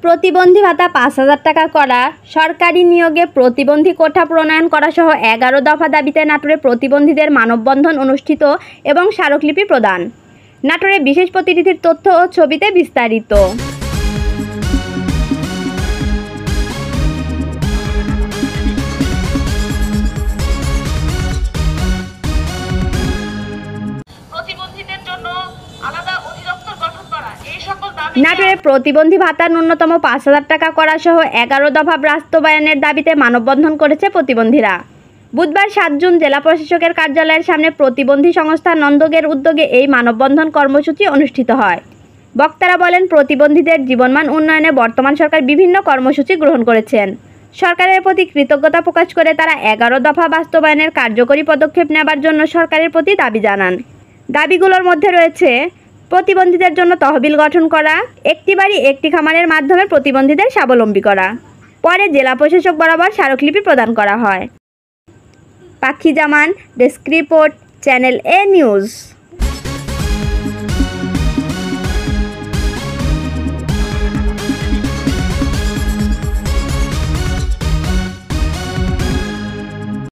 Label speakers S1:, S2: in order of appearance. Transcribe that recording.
S1: প্রতিবন্ধী ভাতা ৫,০০০ টাকা করা, সরকারি নিয়োগে প্রতিবন্ধী কোটা প্রণয়ন করা সহ ১১ দফা দাবিতে নাটোরে প্রতিবন্ধীদের মানববন্ধন অনুষ্ঠিত এবং স্মারকলিপি প্রদান। নাটোরে বিশেষ প্রতিনিধির তথ্য ও ছবিতে বিস্তারিত। নাটোরে প্রতিবন্ধী ভাতা ন্যূনতম ৫,০০০ টাকা করা সহ ১১ দফা বাস্তবায়নের দাবিতে মানববন্ধন করেছে প্রতিবন্ধীরা। বুধবার ৭ জুন জেলা প্রশাসকের কার্যালয়ের সামনে প্রতিবন্ধী সংস্থা নন্দগের উদ্যোগে এই মানববন্ধন কর্মসূচি অনুষ্ঠিত হয়। বক্তারা বলেন, প্রতিবন্ধীদের জীবনমান উন্নয়নে বর্তমান সরকার বিভিন্ন কর্মসূচি গ্রহণ করেছেন। সরকারের প্রতি কৃতজ্ঞতা প্রকাশ করে তারা ১১ দফা বাস্তবায়নের কার্যকরী পদক্ষেপ নেবার জন্য সরকারের প্রতি দাবি জানান। দাবিগুলোর মধ্যে রয়েছে প্রতিবন্ধীদের জন্য তহবিল গঠন করা, একটি বাড়ি একটি খামারের মাধ্যমে প্রতিবন্ধীদের স্বাবলম্বী করা। পরে জেলা প্রশাসক বরাবর স্মারকলিপি প্রদান করা হয়। পাখি জামান, ডেস্ক রিপোর্ট, চ্যানেল এ নিউজ।